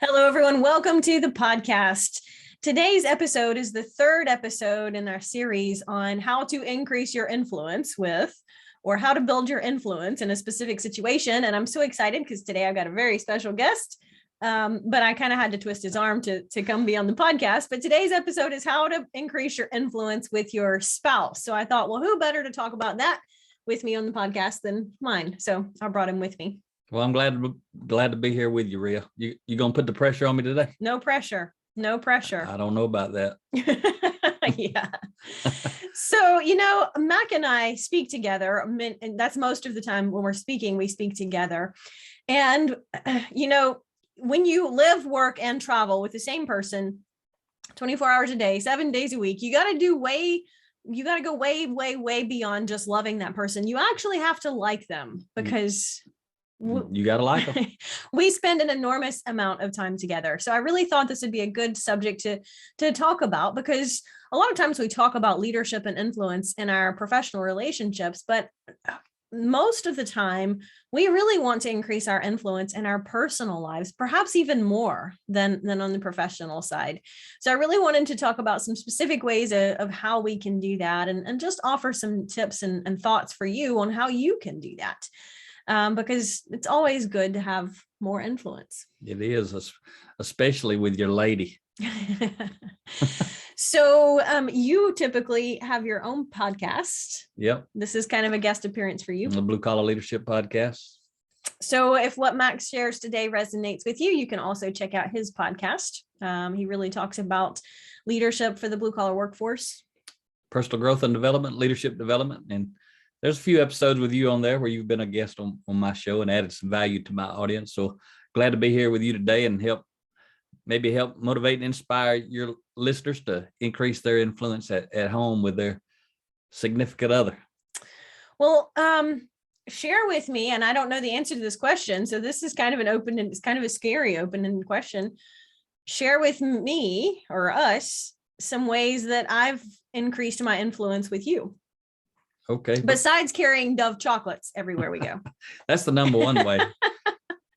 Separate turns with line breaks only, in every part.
Hello, everyone. Welcome to the podcast. Today's episode is the third episode in our series on how to increase your influence or how to build your influence in a specific situation. And I'm so excited because today I've got a very special guest, but I kind of had to twist his arm to come be on the podcast. But today's episode is how to increase your influence with your spouse. So I thought, well, who better to talk about that with me on the podcast than mine? So I brought him with me.
Well, I'm glad to be here with you, Rhea. You gonna put the pressure on me today?
No pressure. No pressure.
I don't know about that.
Yeah. So, Mack and I speak together, and that's most of the time when we're speaking, we speak together. And, when you live, work, and travel with the same person 24 hours a day, 7 days a week, you got to go way, way, way beyond just loving that person. You actually have to like them because
you got to like them.
We spend an enormous amount of time together. So I really thought this would be a good subject to talk about, because a lot of times we talk about leadership and influence in our professional relationships, but most of the time we really want to increase our influence in our personal lives, perhaps even more than on the professional side. So I really wanted to talk about some specific ways of how we can do that, and just offer some tips and thoughts for you on how you can do that. Because it's always good to have more influence.
It is, especially with your lady.
So you typically have your own podcast.
Yep.
This is kind of a guest appearance for you.
The Blue Collar Leadership Podcast.
So if what Max shares today resonates with you, you can also check out his podcast. He really talks about leadership for the blue collar workforce.
Personal growth and development, leadership development. And there's a few episodes with you on there where you've been a guest on my show and added some value to my audience. So glad to be here with you today and help motivate and inspire your listeners to increase their influence at home with their significant other.
Well, share with me, and I don't know the answer to this question, so this is kind of it's kind of a scary open-ended question. Share with me or us some ways that I've increased my influence with you.
Okay.
Besides carrying Dove chocolates everywhere we go.
That's the number one way.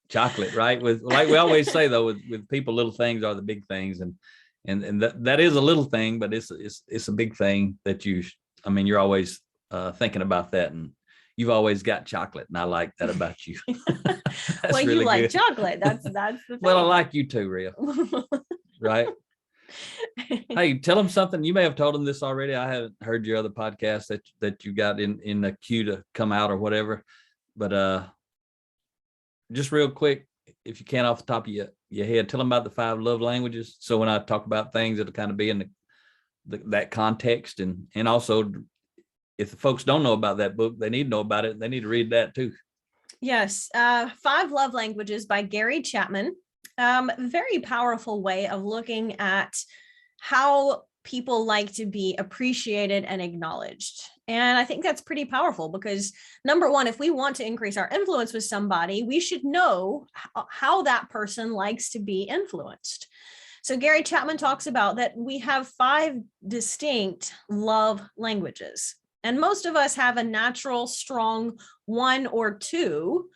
Chocolate, right? Like we always say though, with people, little things are the big things, and that is a little thing, but it's a big thing that you're always thinking about that, and you've always got chocolate, and I like that about you.
Well, you really like good. Chocolate. That's the thing.
Well, I like you too, Rhea. Right? Hey, tell them something. You may have told them this already. I haven't heard your other podcast that you got in the queue to come out or whatever. But just real quick, if you can, off the top of your head, tell them about the 5 love languages. So when I talk about things, it'll kind of be in that context, and also if the folks don't know about that book, they need to know about it. They need to read that too.
Yes, 5 Love Languages by Gary Chapman. Very powerful way of looking at how people like to be appreciated and acknowledged. And I think that's pretty powerful because, number one, if we want to increase our influence with somebody, we should know how that person likes to be influenced. So Gary Chapman talks about that we have 5 distinct love languages. And most of us have a natural, strong 1 or 2.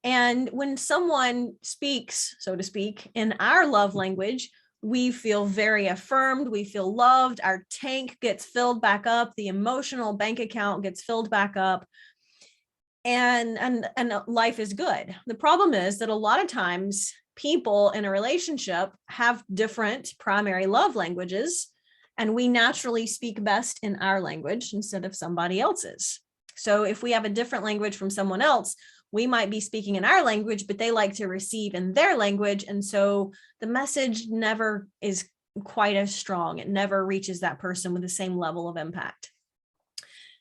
And when someone speaks, so to speak, in our love language, we feel very affirmed, we feel loved, our tank gets filled back up, the emotional bank account gets filled back up, and life is good. The problem is that a lot of times people in a relationship have different primary love languages, and we naturally speak best in our language instead of somebody else's. So if we have a different language from someone else, we might be speaking in our language, but they like to receive in their language. And so the message never is quite as strong. It never reaches that person with the same level of impact.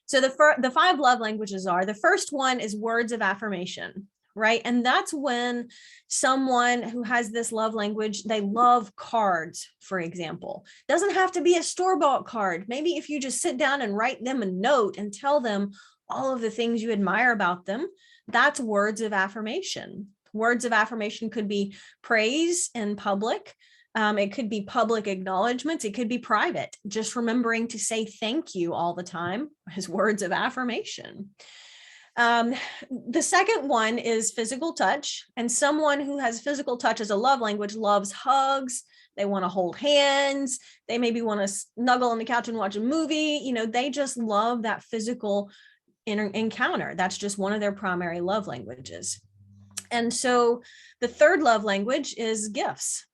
So the 5 love languages are, the first one is words of affirmation, right? And that's when someone who has this love language, they love cards, for example. Doesn't have to be a store-bought card. Maybe if you just sit down and write them a note and tell them all of the things you admire about them, that's words of affirmation. Words of affirmation could be praise in public. It could be public acknowledgments. It could be private. Just remembering to say thank you all the time is words of affirmation. The second one is physical touch. And someone who has physical touch as a love language loves hugs. They want to hold hands. They maybe want to snuggle on the couch and watch a movie. They just love that physical encounter. That's just one of their primary love languages. And so the third love language is gifts.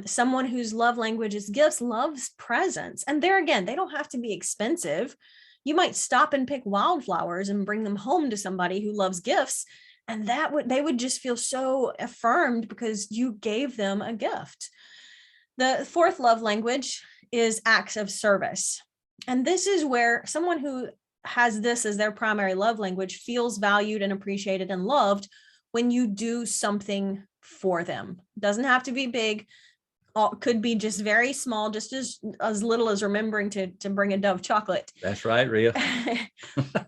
Someone whose love language is gifts loves presents. And there again, they don't have to be expensive. You might stop and pick wildflowers and bring them home to somebody who loves gifts. And they would just feel so affirmed because you gave them a gift. The fourth love language is acts of service. And this is where someone who has this as their primary love language feels valued and appreciated and loved when you do something for them. Doesn't have to be big. Could be just very small, just as little as remembering to bring a Dove chocolate.
That's right, Rhea.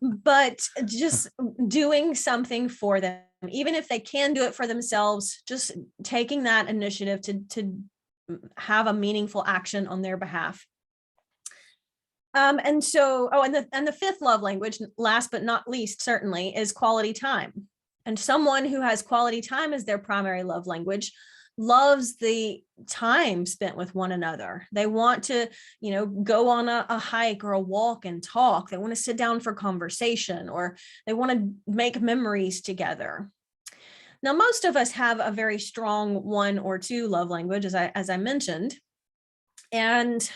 But just doing something for them, even if they can do it for themselves, just taking that initiative to have a meaningful action on their behalf. And the fifth love language, last but not least, certainly, is quality time. And someone who has quality time as their primary love language loves the time spent with one another. They want to, go on a hike or a walk and talk. They want to sit down for conversation, or they want to make memories together. Now, most of us have a very strong one or two love language, as I mentioned. And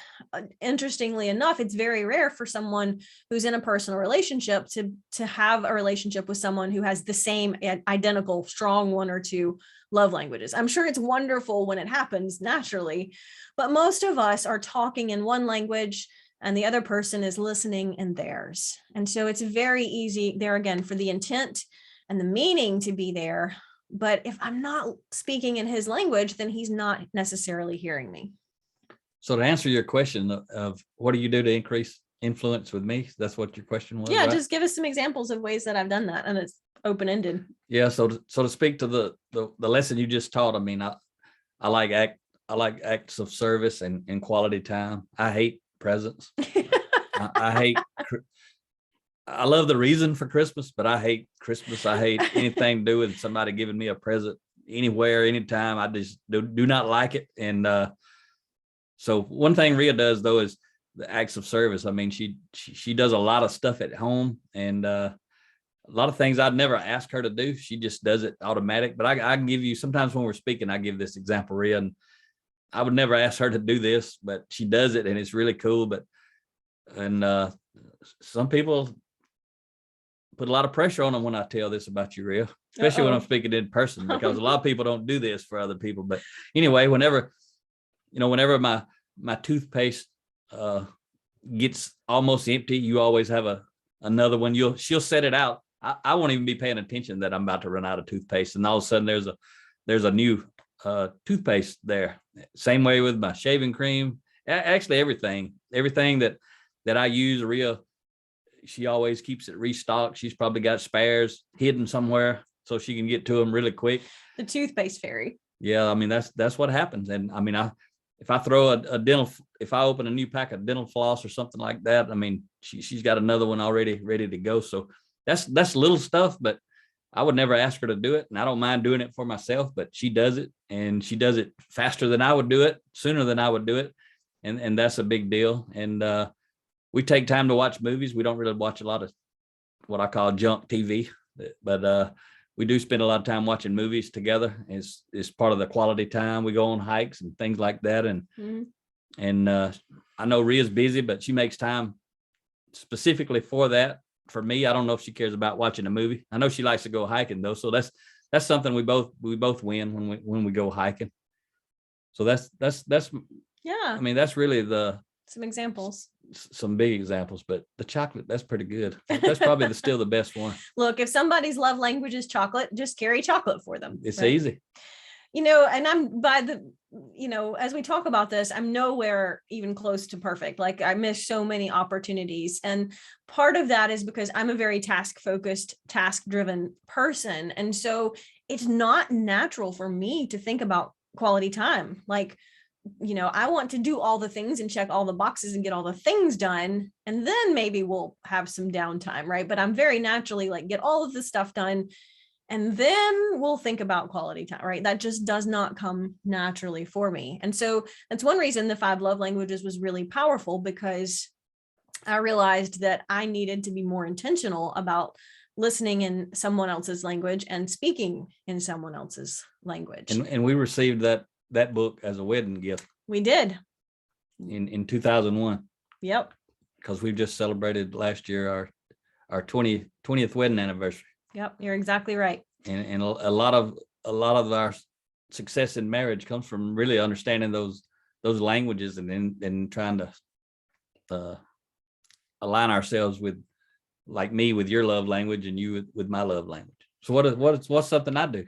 interestingly enough, it's very rare for someone who's in a personal relationship to have a relationship with someone who has the same identical strong one or two love languages. I'm sure it's wonderful when it happens naturally, but most of us are talking in one language and the other person is listening in theirs. And so it's very easy there again for the intent and the meaning to be there. But if I'm not speaking in his language, then he's not necessarily hearing me.
So to answer your question of what do you do to increase influence with me? That's what your question was.
Yeah,
right?
Just give us some examples of ways that I've done that, and it's open-ended.
Yeah. So to speak to the lesson you just taught, I mean, I like acts of service and quality time. I hate presents. I love the reason for Christmas, but I hate Christmas. I hate anything to do with somebody giving me a present anywhere, anytime. I just do not like it. And so one thing Rhea does though is the acts of service. I mean, she does a lot of stuff at home, and a lot of things I'd never ask her to do. She just does it automatic. But I can give you, sometimes when we're speaking, I give this example, Rhea, and I would never ask her to do this, but she does it, and it's really cool. And some people put a lot of pressure on them when I tell this about you, Rhea, especially when I'm speaking in person, because a lot of people don't do this for other people. But anyway, whenever my toothpaste gets almost empty, you always have another one. She'll set it out. I won't even be paying attention that I'm about to run out of toothpaste, and all of a sudden there's a new toothpaste there. Same way with my shaving cream. Actually, everything that I use, Rhea, she always keeps it restocked. She's probably got spares hidden somewhere so she can get to them really quick.
The toothpaste fairy.
Yeah, I mean that's what happens. And I mean, if I throw if I open a new pack of dental floss or something like that, I mean, she's got another one already ready to go. So that's little stuff, but I would never ask her to do it, and I don't mind doing it for myself. But she does it, and she does it faster than I would do it, sooner than I would do it, and that's a big deal. And we take time to watch movies. We don't really watch a lot of what I call junk TV, but we do spend a lot of time watching movies together. It's part of the quality time. We go on hikes and things like that. And I know Rhea's busy, but she makes time specifically for that. For me, I don't know if she cares about watching a movie. I know she likes to go hiking though. So that's something we both win when we go hiking. So that's
yeah.
I mean, that's really
some examples.
Some big examples, but the chocolate, that's pretty good. That's probably still the best one.
Look, if somebody's love language is chocolate, just carry chocolate for them.
It's right? Easy.
And I'm as we talk about this, I'm nowhere even close to perfect. Like I miss so many opportunities. And part of that is because I'm a very task-focused, task-driven person. And so it's not natural for me to think about quality time. Like I want to do all the things and check all the boxes and get all the things done. And then maybe we'll have some downtime, right? But I'm very naturally like, get all of this stuff done. And then we'll think about quality time, right? That just does not come naturally for me. And so that's one reason the 5 love languages was really powerful, because I realized that I needed to be more intentional about listening in someone else's language and speaking in someone else's language.
And we received that book as a wedding gift.
We did.
In 2001.
Yep.
Because we've just celebrated last year our 20th wedding anniversary.
Yep, you're exactly right.
And a lot of our success in marriage comes from really understanding those languages, and then trying to align ourselves with, like me with your love language and you with my love language. So what's something I do?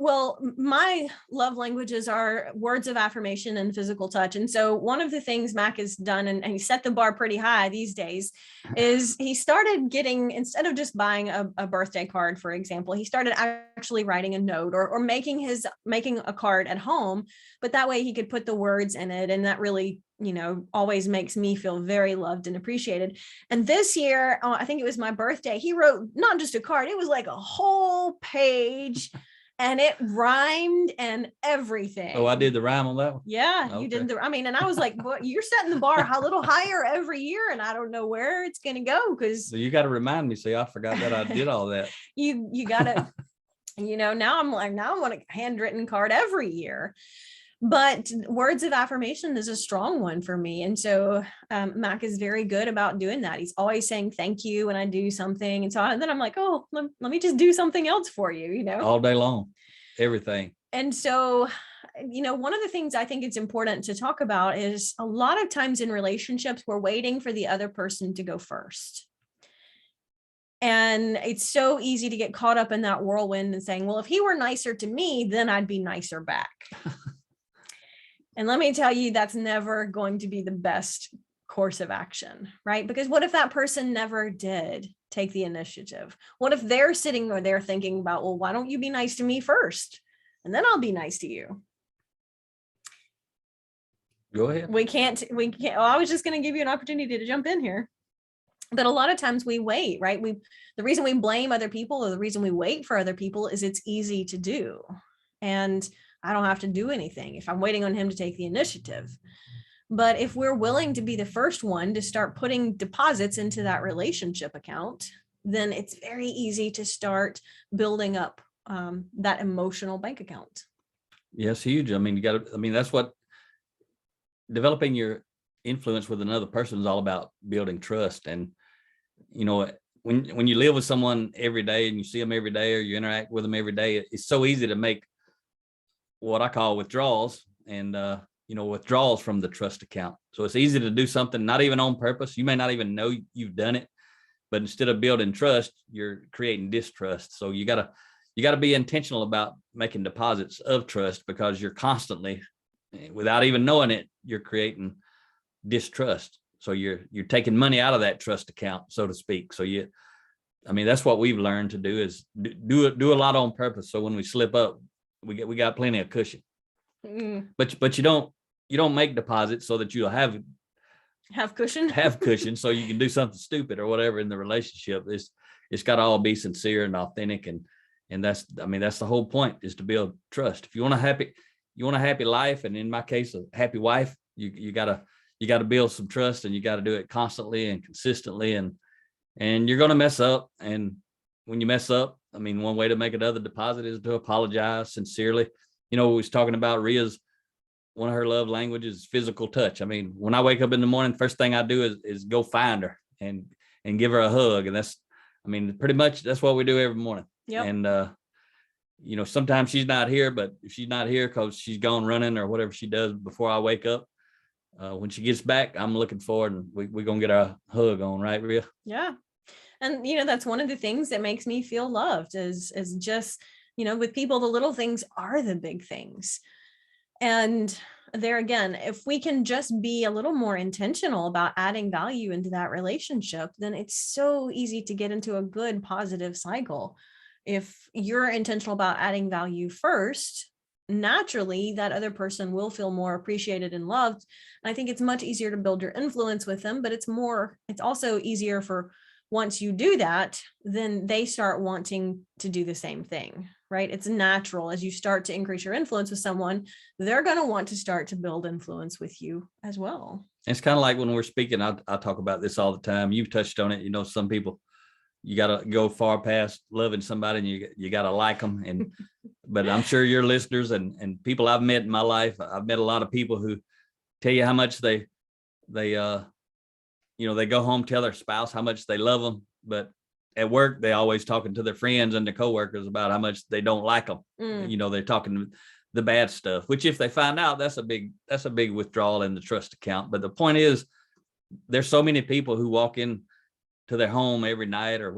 Well, my love languages are words of affirmation and physical touch. And so one of the things Mack has done, and he set the bar pretty high these days, is he started getting, instead of just buying a birthday card, for example, he started actually writing a note or making a card at home, but that way he could put the words in it. And that really, always makes me feel very loved and appreciated. And this year, I think it was my birthday, he wrote not just a card, it was like a whole page. And it rhymed and everything.
Oh, I did the rhyme on that one?
Yeah, okay. You did and I was like, well, you're setting the bar a little higher every year, and I don't know where it's going to go, because.
So you got to remind me. See, I forgot that I did all that.
You got to, now I want a handwritten card every year. But words of affirmation is a strong one for me. And so Mack is very good about doing that. He's always saying thank you when I do something. And then I'm like, oh, let me just do something else for you, all
day long, everything.
And so, one of the things I think it's important to talk about is a lot of times in relationships, we're waiting for the other person to go first. And it's so easy to get caught up in that whirlwind and saying, well, if he were nicer to me, then I'd be nicer back. And let me tell you, that's never going to be the best course of action, right? Because what if that person never did take the initiative? What if they're sitting there thinking about, well, why don't you be nice to me first? And then I'll be nice to you.
Go ahead.
We can't, well, I was just going to give you an opportunity to jump in here. But a lot of times we wait, right? The reason we blame other people, or the reason we wait for other people, is it's easy to do. And I don't have to do anything if I'm waiting on him to take the initiative. But if we're willing to be the first one to start putting deposits into that relationship account, then it's very easy to start building up that emotional bank account.
Yes, huge. I mean, that's what developing your influence with another person is all about, building trust. And, when you live with someone every day and you see them every day, or you interact with them every day, it's so easy to make what I call withdrawals, and withdrawals from the trust account. So it's easy to do something not even on purpose. You may not even know you've done it, but instead of building trust, you're creating distrust. So you gotta be intentional about making deposits of trust, because you're constantly, without even knowing it, you're creating distrust. So you're taking money out of that trust account, so to speak. So that's what we've learned to do, is do a lot on purpose. So when we slip up, we got plenty of cushion. But you don't make deposits so that you'll have cushion so you can do something stupid or whatever in the relationship. It's got to all be sincere and authentic, and that's the whole point, is to build trust. If you want a happy life, and in my case a happy wife, you gotta build some trust, and you got to do it constantly and consistently, and you're gonna mess up. And when you mess up, one way to make another deposit is to apologize sincerely. We was talking about Ria's, one of her love languages is physical touch. When I wake up in the morning, first thing I do is go find her and give her a hug. And that's, pretty much that's what we do every morning.
Yep.
And, sometimes she's not here, but if she's not here because she's gone running or whatever she does before I wake up, when she gets back, I'm looking forward, and we're going to get our hug on, right, Ria?
Yeah. And, that's one of the things that makes me feel loved is just, with people, the little things are the big things. And there again, if we can just be a little more intentional about adding value into that relationship, then it's so easy to get into a good, positive cycle. If you're intentional about adding value first, naturally that other person will feel more appreciated and loved. And I think it's much easier to build your influence with them, but it's also easier for, once you do that, then they start wanting to do the same thing, right? It's natural. As you start to increase your influence with someone, they're going to want to start to build influence with you as well.
It's kind of like when we're speaking, I talk about this all the time. You've touched on it. Some people, you got to go far past loving somebody, and you got to like them. And, but I'm sure your listeners and people I've met in my life, I've met a lot of people who tell you how much they go home, tell their spouse how much they love them, but at work, they always talking to their friends and their coworkers about how much they don't like them. They're talking the bad stuff, which if they find out, that's a big withdrawal in the trust account. But the point is, there's so many people who walk in to their home every night or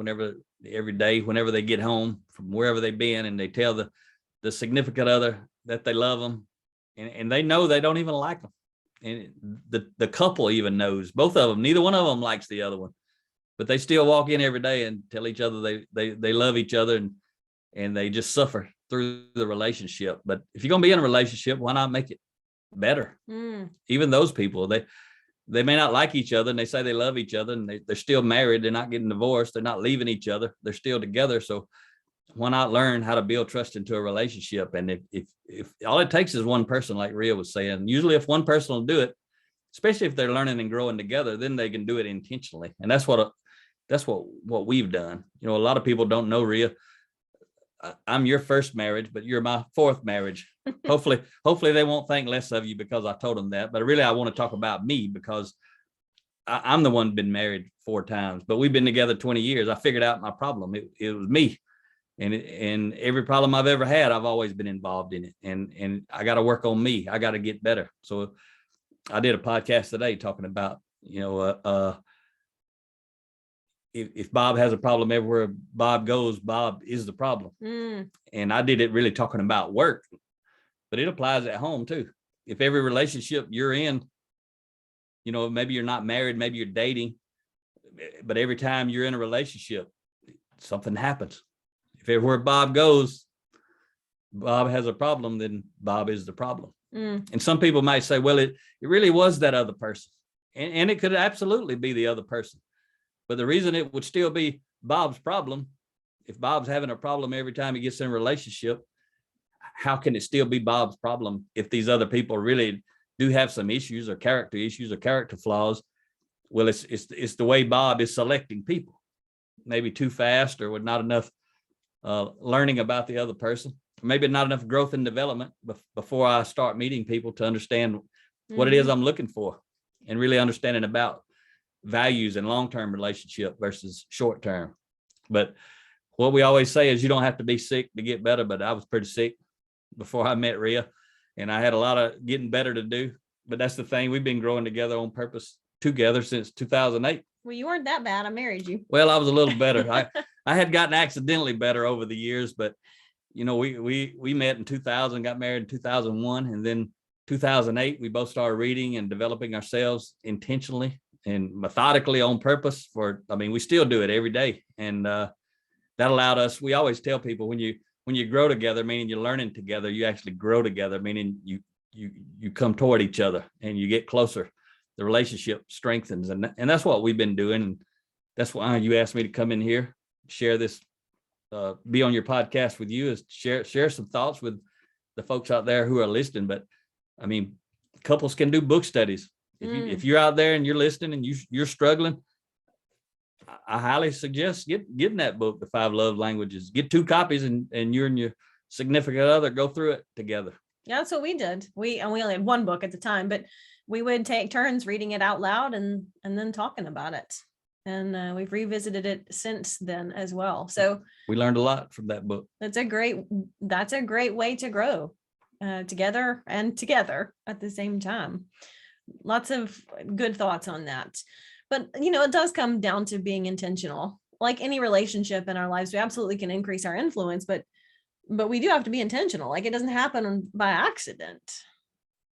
every day, whenever they get home from wherever they've been, and they tell the significant other that they love them, and they know they don't even like them. And the couple even knows, both of them, neither one of them likes the other one, but they still walk in every day and tell each other they love each other, and they just suffer through the relationship. But if you're going to be in a relationship, why not make it better? Even those people, they may not like each other, and they say they love each other, and they're still married. They're not getting divorced. They're not leaving each other. They're still together. So why not learn how to build trust into a relationship? And if all it takes is one person, like Rhea was saying, usually if one person will do it, especially if they're learning and growing together, then they can do it intentionally. And that's what we've done. A lot of people don't know, Rhea, I'm your first marriage, but you're my fourth marriage. Hopefully they won't think less of you because I told them that. But really, I want to talk about me, because I'm the one been married 4 times, but we've been together 20 years. I figured out my problem. It was me. And every problem I've ever had, I've always been involved in it. And I got to work on me. I got to get better. So I did a podcast today talking about, if Bob has a problem, everywhere Bob goes, Bob is the problem. And I did it really talking about work, but it applies at home too. If every relationship you're in, maybe you're not married, maybe you're dating, but every time you're in a relationship, something happens. If everywhere Bob goes, Bob has a problem, then Bob is the problem. And some people might say, well, it really was that other person. And it could absolutely be the other person. But the reason it would still be Bob's problem, if Bob's having a problem every time he gets in a relationship, how can it still be Bob's problem if these other people really do have some issues or character flaws? Well, it's the way Bob is selecting people, maybe too fast or with not enough learning about the other person, maybe not enough growth and development before I start meeting people to understand what it is I'm looking for, and really understanding about values and long-term relationship versus short-term. But what we always say is you don't have to be sick to get better. But I was pretty sick before I met Rhea, and I had a lot of getting better to do. But that's the thing. We've been growing together on purpose together since 2008.
Well, you weren't that bad. I married you.
Well, I was a little better. I had gotten accidentally better over the years, but we met in 2000, got married in 2001, and then 2008 we both started reading and developing ourselves intentionally and methodically on purpose. We still do it every day, and that allowed us. We always tell people when you grow together, meaning you're learning together, you actually grow together, meaning you come toward each other and you get closer. The relationship strengthens, and that's what we've been doing. And that's why you asked me to come in here, share this, be on your podcast with you, is share some thoughts with the folks out there who are listening. But couples can do book studies. If you're out there and you're listening and you're struggling, I highly suggest getting that book, The 5 Love Languages. Get 2 copies, and you and your significant other go through it together.
Yeah, that's what we did. We only had 1 book at the time, but we would take turns reading it out loud and then talking about it. And we've revisited it since then as well. So
we learned a lot from that book.
That's a great way to grow together at the same time. Lots of good thoughts on that. But, it does come down to being intentional. Like any relationship in our lives, we absolutely can increase our influence, but we do have to be intentional. Like, it doesn't happen by accident,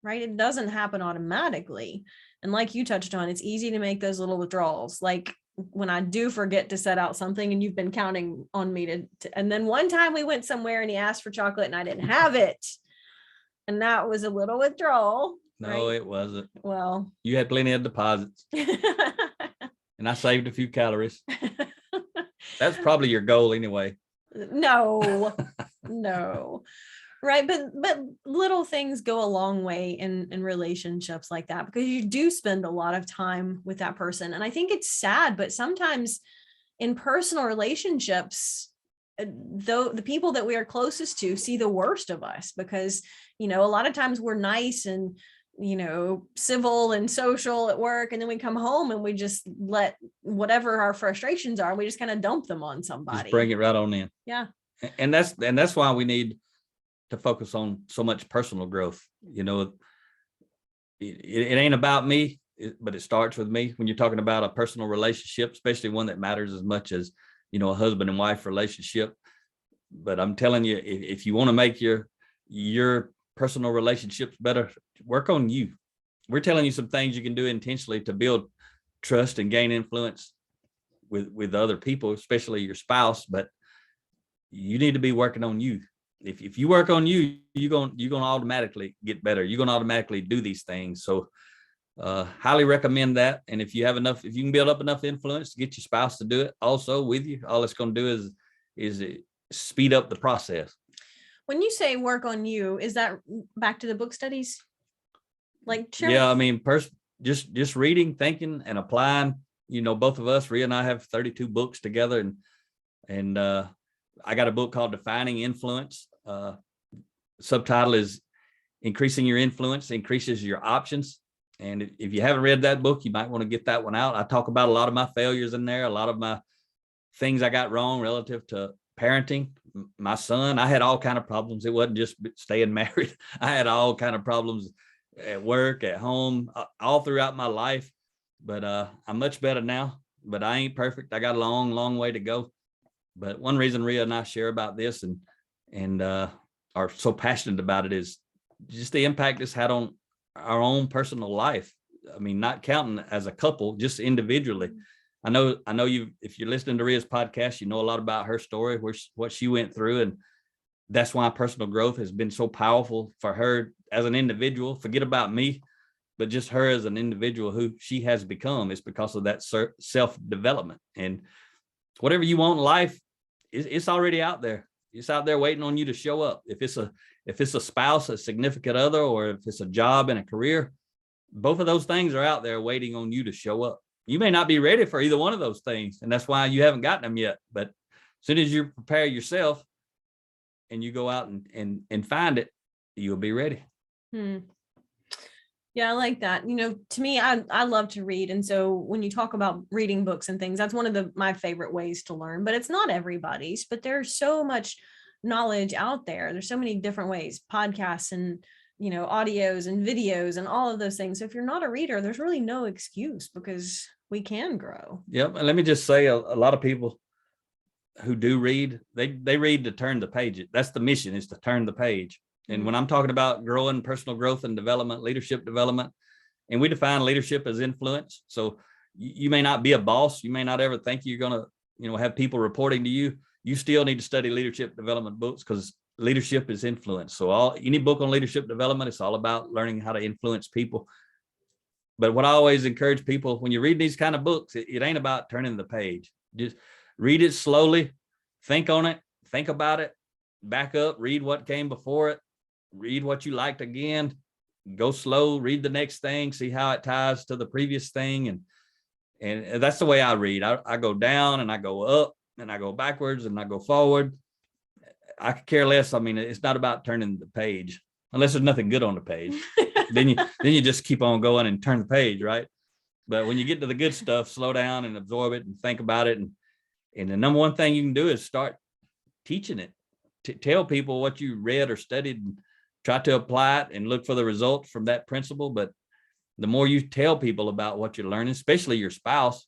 right? It doesn't happen automatically. And like you touched on, it's easy to make those little withdrawals. Like when I do forget to set out something and you've been counting on me to and then one time we went somewhere and he asked for chocolate and I didn't have it. And that was a little withdrawal.
No,
right?
it wasn't.
Well,
You had plenty of deposits, and I saved a few calories. That's probably your goal anyway.
no, no. Right. But little things go a long way in relationships like that, because you do spend a lot of time with that person. And I think it's sad, but sometimes in personal relationships, though the people that we are closest to see the worst of us, because, a lot of times we're nice and, civil and social at work. And then we come home and we just let whatever our frustrations are, we just kind of dump them on somebody.
Just bring it right on in.
Yeah.
And that's why we need to focus on so much personal growth. It ain't about me, but it starts with me. When you're talking about a personal relationship, especially one that matters as much as, a husband and wife relationship. But I'm telling you, if you want to make your personal relationships better, work on you. We're telling you some things you can do intentionally to build trust and gain influence with other people, especially your spouse. But you need to be working on you. If you work on you, you're gonna automatically get better. You're gonna automatically do these things. So highly recommend that. And if you can build up enough influence to get your spouse to do it also with you, all it's going to do is speed up the process.
When you say work on you, is that back to the book studies?
Yeah, I mean, just reading, thinking, and applying. Both of us, Rhea and I, have 32 books together, and I got a book called Defining Influence. Subtitle is Increasing Your Influence Increases Your Options. And if you haven't read that book, you might want to get that one out. I talk about a lot of my failures in there, a lot of my things I got wrong relative to parenting. My son, I had all kind of problems. It wasn't just staying married. I had all kind of problems at work, at home, all throughout my life. But I'm much better now. But I ain't perfect. I got a long, long way to go. But one reason Rhea and I share about this and are so passionate about it is just the impact it's had on our own personal life. I mean, not counting as a couple, just individually. I know you, if you're listening to Rhea's podcast, you know a lot about her story, what she went through. And that's why personal growth has been so powerful for her as an individual. Forget about me, but just her as an individual, who she has become, is because of that self-development. And whatever you want in life, it's already out there. It's out there waiting on you to show up. If it's a spouse, a significant other, or if it's a job and a career, both of those things are out there waiting on you to show up. You may not be ready for either one of those things, and that's why you haven't gotten them yet. But as soon as you prepare yourself and you go out and find it, you'll be ready.
Yeah, I like that. To me, I love to read. And so when you talk about reading books and things, that's one of my favorite ways to learn, but it's not everybody's. But there's so much knowledge out there. There's so many different ways, podcasts and, audios and videos and all of those things. So if you're not a reader, there's really no excuse, because we can grow.
Yep. And let me just say, a lot of people who do read, they read to turn the page. That's the mission, is to turn the page. And when I'm talking about growing, personal growth and development, leadership development, and we define leadership as influence. So you may not be a boss. You may not ever think you're going to, have people reporting to you. You still need to study leadership development books, because leadership is influence. So any book on leadership development, it's all about learning how to influence people. But what I always encourage people, when you read these kind of books, it ain't about turning the page. Just read it slowly, think on it, think about it, back up, read what came before it, read what you liked again, go slow, read the next thing, see how it ties to the previous thing. And that's the way I read. I go down and I go up and I go backwards and I go forward. I could care less. I mean, it's not about turning the page unless there's nothing good on the page. then you just keep on going and turn the page, right? But when you get to the good stuff, slow down and absorb it and think about it. And the number one thing you can do is start teaching it. Tell people what you read or studied, and try to apply it and look for the result from that principle. But the more you tell people about what you're learning, especially your spouse,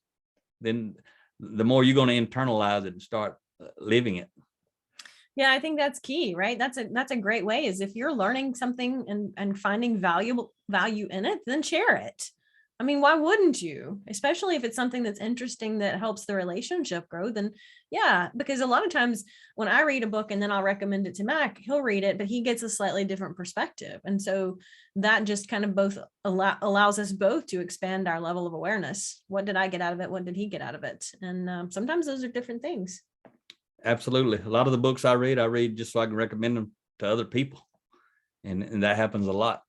then the more you're going to internalize it and start living it.
Yeah, I think that's key, right? That's a great way, is if you're learning something and finding value in it, then share it. I mean, why wouldn't you? Especially if it's something that's interesting that helps the relationship grow, then yeah, because a lot of times when I read a book and then I'll recommend it to Mac, he'll read it, but he gets a slightly different perspective. And so that just kind of both allows us both to expand our level of awareness. What did I get out of it? What did he get out of it? And sometimes those are different things.
Absolutely. A lot of the books I read just so I can recommend them to other people. And that happens a lot.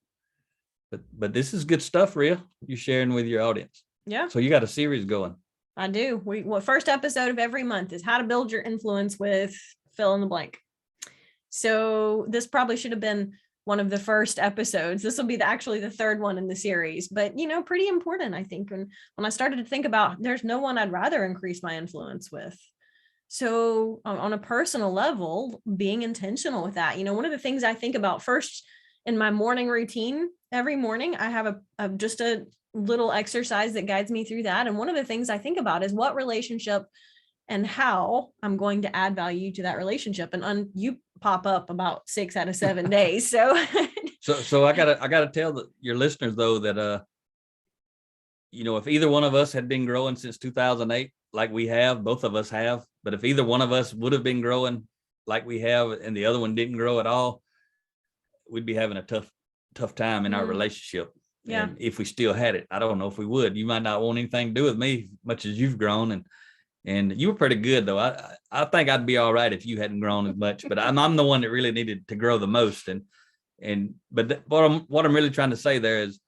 But this is good stuff, Rhea, you're sharing with your audience.
Yeah.
So you got a series going.
I do. First episode of every month is how to build your influence with fill in the blank. So this probably should have been one of the first episodes. This will be actually the third one in the series, but pretty important, I think. When I started to think about, there's no one I'd rather increase my influence with. So on a personal level, being intentional with that, one of the things I think about first in my morning routine, every morning, I have just a little exercise that guides me through that. And one of the things I think about is what relationship and how I'm going to add value to that relationship. And you pop up about 6 out of 7 days. So
I gotta tell your listeners though that if either one of us had been growing since 2008, like we have, both of us have, but if either one of us would have been growing like we have and the other one didn't grow at all, we'd be having a tough time in our relationship.
Yeah.
And if we still had it, I don't know if we would. You might not want anything to do with me much as you've grown, and you were pretty good though. I think I'd be all right if you hadn't grown as much, but I'm the one that really needed to grow the most. But what I'm really trying to say there is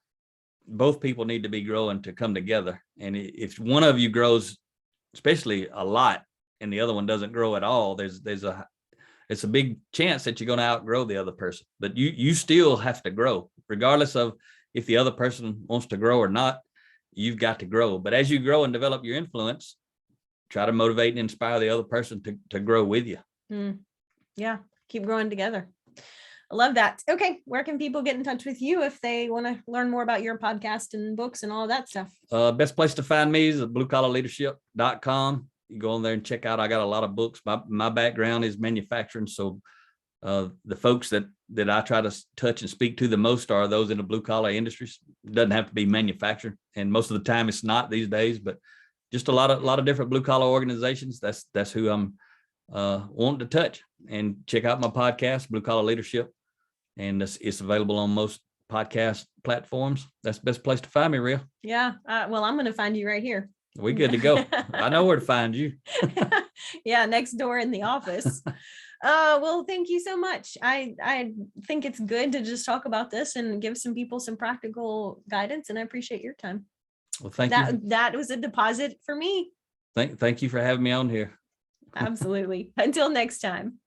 both people need to be growing to come together. And if one of you grows, especially a lot, and the other one doesn't grow at all, it's a big chance that you're going to outgrow the other person. But you still have to grow, regardless of if the other person wants to grow or not. You've got to grow. But as you grow and develop your influence, try to motivate and inspire the other person to grow with you.
Yeah, keep growing together. I love that. Okay, where can people get in touch with you if they want to learn more about your podcast and books and all of that stuff?
Best place to find me is at bluecollarleadership.com. You go on there and check out. I got a lot of books. My background is manufacturing, so the folks that I try to touch and speak to the most are those in the blue collar industries. It doesn't have to be manufacturing, and most of the time it's not these days. But just a lot of different blue collar organizations. That's who I'm wanting to touch. And check out my podcast, Blue Collar Leadership, and it's available on most podcast platforms. That's the best place to find me, Rhea.
Yeah. Well, I'm going to find you right here.
We good to go. I know where to find you.
Yeah, next door in the office. Well, thank you so much. I think it's good to just talk about this and give some people some practical guidance, and I appreciate your time.
Well, thank you.
That was a deposit for me.
Thank you for having me on here.
Absolutely. Until next time.